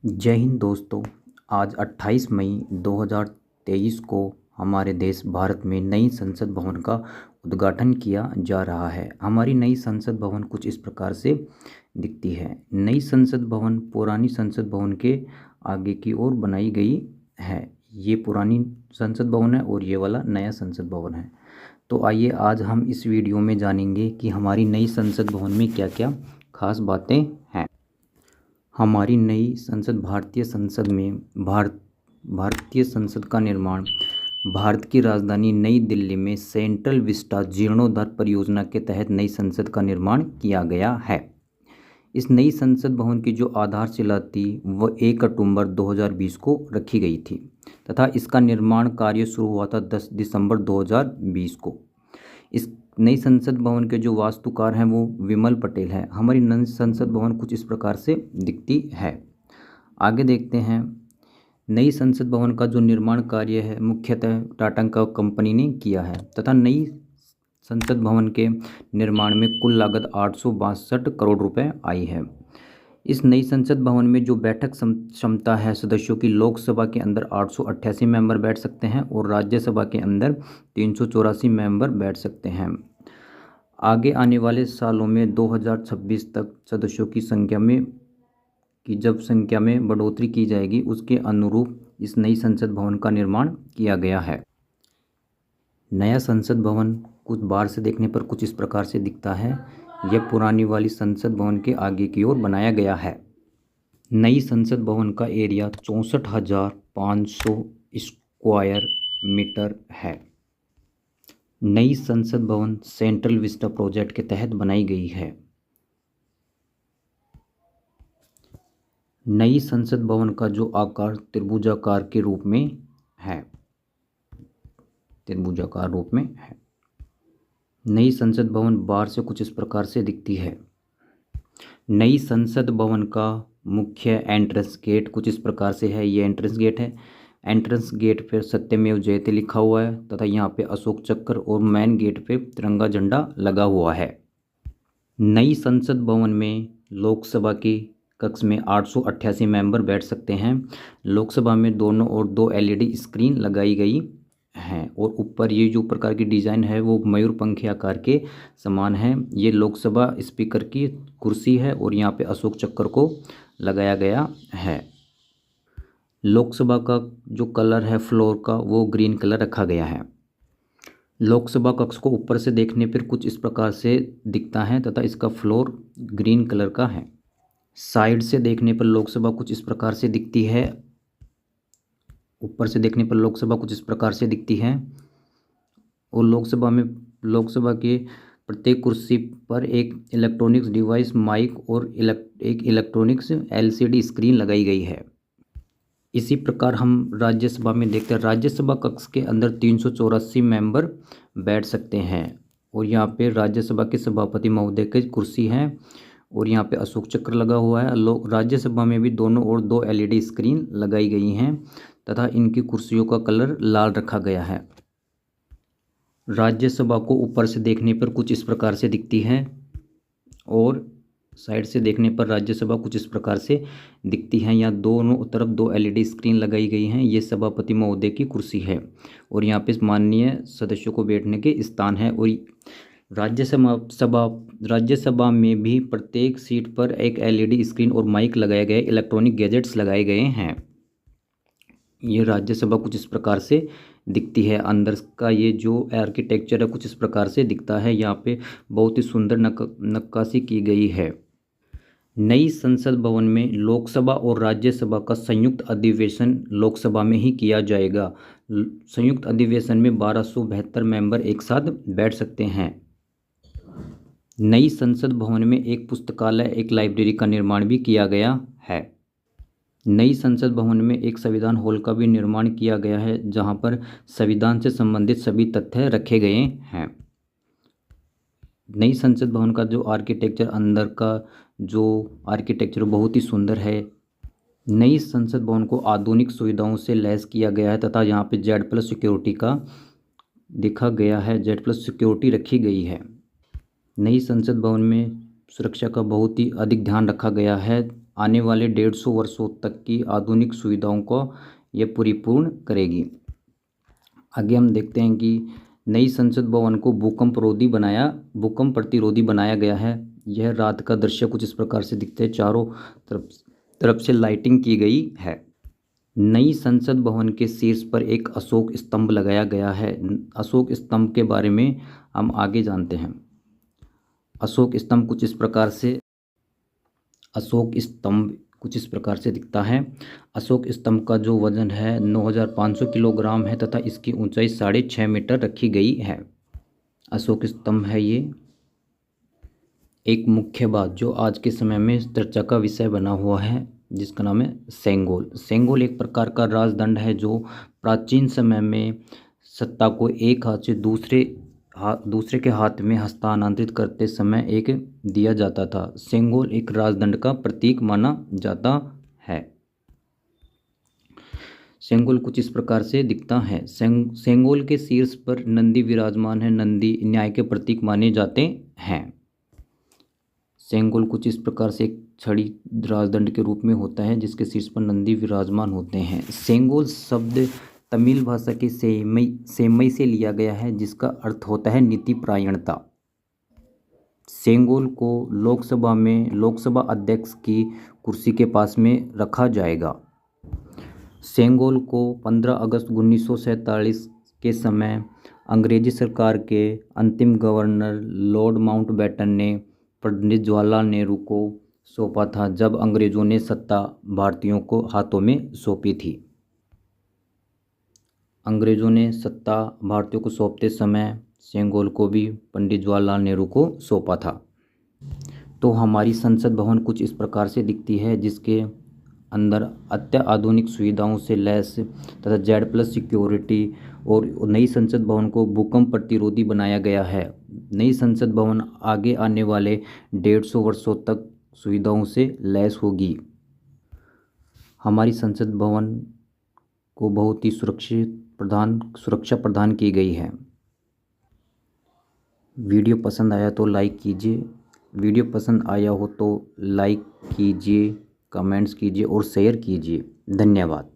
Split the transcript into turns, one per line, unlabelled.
जय हिंद दोस्तों। आज 28 मई 2023 को हमारे देश भारत में नई संसद भवन का उद्घाटन किया जा रहा है। हमारी नई संसद भवन कुछ इस प्रकार से दिखती है। नई संसद भवन पुरानी संसद भवन के आगे की ओर बनाई गई है। ये पुरानी संसद भवन है और ये वाला नया संसद भवन है। तो आइए आज हम इस वीडियो में जानेंगे कि हमारी नई संसद भवन में क्या क्या खास बातें हैं। हमारी नई संसद भारतीय संसद का निर्माण भारत की राजधानी नई दिल्ली में सेंट्रल विस्टा जीर्णोद्धार परियोजना के तहत नई संसद का निर्माण किया गया है। इस नई संसद भवन की जो आधारशिला थी वह 1 अक्टूबर 2020 को रखी गई थी तथा इसका निर्माण कार्य शुरू हुआ था 10 दिसंबर 2020 को। इस नई संसद भवन के जो वास्तुकार हैं वो विमल पटेल है। हमारी नई संसद भवन कुछ इस प्रकार से दिखती है। आगे देखते हैं। नई संसद भवन का जो निर्माण कार्य है मुख्यतः टाटा कंपनी ने किया है तथा नई संसद भवन के निर्माण में कुल लागत 862 करोड़ रुपए आई है। इस नई संसद भवन में जो बैठक क्षमता है सदस्यों की, लोकसभा के अंदर 888 मेंबर बैठ सकते हैं और राज्यसभा के अंदर 384 मेंबर बैठ सकते हैं। आगे आने वाले सालों में 2026 तक सदस्यों की संख्या में बढ़ोतरी की जाएगी, उसके अनुरूप इस नई संसद भवन का निर्माण किया गया है। नया संसद भवन कुछ बाहर से देखने पर कुछ इस प्रकार से दिखता है। यह पुरानी वाली संसद भवन के आगे की ओर बनाया गया है। नई संसद भवन का एरिया 64,500 स्क्वायर मीटर है। नई संसद भवन सेंट्रल विस्टा प्रोजेक्ट के तहत बनाई गई है। नई संसद भवन का जो आकार त्रिभुजाकार के रूप में है, त्रिभुजाकार रूप में है। नई संसद भवन बाहर से कुछ इस प्रकार से दिखती है। नई संसद भवन का मुख्य एंट्रेंस गेट कुछ इस प्रकार से है। ये एंट्रेंस गेट है। एंट्रेंस गेट पर सत्यमेव जयते लिखा हुआ है तथा यहाँ पे अशोक चक्र और मेन गेट पे तिरंगा झंडा लगा हुआ है। नई संसद भवन में लोकसभा की कक्ष में 888 मेंबर बैठ सकते हैं। लोकसभा में दोनों ओर 2 LED स्क्रीन लगाई गई हैं और ऊपर ये जो प्रकार की डिज़ाइन है वो मयूरपंखी आकार के समान है। ये लोकसभा स्पीकर की कुर्सी है और यहाँ पे अशोक चक्र को लगाया गया है। लोकसभा का जो कलर है फ्लोर का वो ग्रीन कलर रखा गया है। लोकसभा कक्ष को ऊपर से देखने पर कुछ इस प्रकार से दिखता है तथा इसका फ्लोर ग्रीन कलर का है। साइड से देखने पर लोकसभा कुछ इस प्रकार से दिखती है। ऊपर से देखने पर लोकसभा कुछ इस प्रकार से दिखती है और लोकसभा के प्रत्येक कुर्सी पर एक इलेक्ट्रॉनिक्स डिवाइस, माइक और एक इलेक्ट्रॉनिक्स LCD स्क्रीन लगाई गई है। इसी प्रकार हम राज्यसभा में देखते हैं। राज्यसभा कक्ष के अंदर 384 मेंबर बैठ सकते हैं और यहाँ पे राज्यसभा के सभापति महोदय की कुर्सी है और यहाँ पे अशोक चक्र लगा हुआ है। राज्यसभा में भी दोनों ओर 2 LED स्क्रीन लगाई गई हैं तथा इनकी कुर्सियों का कलर लाल रखा गया है। राज्यसभा को ऊपर से देखने पर कुछ इस प्रकार से दिखती है और साइड से देखने पर राज्यसभा कुछ इस प्रकार से दिखती है। यहाँ दोनों तरफ 2 LED स्क्रीन लगाई गई हैं। ये सभापति महोदय की कुर्सी है और यहाँ पे माननीय सदस्यों को बैठने के स्थान है। और राज्यसभा में भी प्रत्येक सीट पर एक LED स्क्रीन और माइक लगाए गए, इलेक्ट्रॉनिक गैजेट्स लगाए गए हैं। ये राज्यसभा कुछ इस प्रकार से दिखती है। अंदर का ये जो आर्किटेक्चर है कुछ इस प्रकार से दिखता है। यहाँ पे बहुत ही सुंदर नक्काशी की गई है। नई संसद भवन में लोकसभा और राज्यसभा का संयुक्त अधिवेशन लोकसभा में ही किया जाएगा। संयुक्त अधिवेशन में 1272 मेंबर एक साथ बैठ सकते हैं। नई संसद भवन में एक पुस्तकालय, एक लाइब्रेरी का निर्माण भी किया गया है। नई संसद भवन में एक संविधान हॉल का भी निर्माण किया गया है जहां पर संविधान से संबंधित सभी तथ्य रखे गए हैं। नई संसद भवन का जो आर्किटेक्चर, अंदर का जो आर्किटेक्चर बहुत ही सुंदर है। नई संसद भवन को आधुनिक सुविधाओं से लैस किया गया है तथा यहाँ पे Z+ सिक्योरिटी का देखा गया है, Z+ सिक्योरिटी रखी गई है। नई संसद भवन में सुरक्षा का बहुत ही अधिक ध्यान रखा गया है। आने वाले 150 वर्षों तक की आधुनिक सुविधाओं को यह परिपूर्ण करेगी। आगे हम देखते हैं कि नई संसद भवन को भूकंप प्रतिरोधी बनाया गया है। यह रात का दृश्य कुछ इस प्रकार से दिखता है। चारों तरफ से लाइटिंग की गई है। नई संसद भवन के शीर्ष पर एक अशोक स्तंभ लगाया गया है। अशोक स्तंभ के बारे में हम आगे जानते हैं। अशोक स्तंभ कुछ इस प्रकार से दिखता है। अशोक स्तंभ का जो वजन है 9,500 किलोग्राम है तथा इसकी ऊंचाई 6.5 मीटर रखी गई है। अशोक स्तंभ है ये। एक मुख्य बात जो आज के समय में चर्चा का विषय बना हुआ है, जिसका नाम है सेंगोल। सेंगोल एक प्रकार का राजदंड है जो प्राचीन समय में सत्ता को एक हाथ से दूसरे के हाथ में हस्तांतरित करते समय एक दिया जाता था। सेंगोल एक राजदंड का प्रतीक माना जाता है। सेंगोल कुछ इस प्रकार से दिखता है। सेंगोल के शीर्ष पर नंदी विराजमान है। नंदी न्याय के प्रतीक माने जाते हैं। सेंगोल कुछ इस प्रकार से एक छड़ी राजदंड के रूप में होता है जिसके शीर्ष पर नंदी विराजमान होते हैं। सेंगोल शब्द तमिल भाषा के सेमई से लिया गया है जिसका अर्थ होता है नीतिपरायणता। सेंगोल को लोकसभा अध्यक्ष की कुर्सी के पास में रखा जाएगा। सेंगोल को 15 अगस्त 1947 के समय अंग्रेजी सरकार के अंतिम गवर्नर लॉर्ड माउंटबेटन ने पंडित जवाहरलाल नेहरू को सौंपा था जब अंग्रेजों ने सत्ता भारतीयों को हाथों में सौंपी थी। अंग्रेजों ने सत्ता भारतीयों को सौंपते समय सेंगोल को भी पंडित जवाहरलाल नेहरू को सौंपा था। तो हमारी संसद भवन कुछ इस प्रकार से दिखती है जिसके अंदर अत्याधुनिक सुविधाओं से लैस तथा Z+ सिक्योरिटी और नई संसद भवन को भूकंप प्रतिरोधी बनाया गया है। नई संसद भवन आगे आने वाले 150 वर्षों तक सुविधाओं से लैस होगी। हमारी संसद भवन को बहुत ही सुरक्षा प्रदान की गई है। वीडियो पसंद आया तो लाइक कीजिए। वीडियो पसंद आया हो तो लाइक कीजिए, कमेंट्स कीजिए और शेयर कीजिए। धन्यवाद।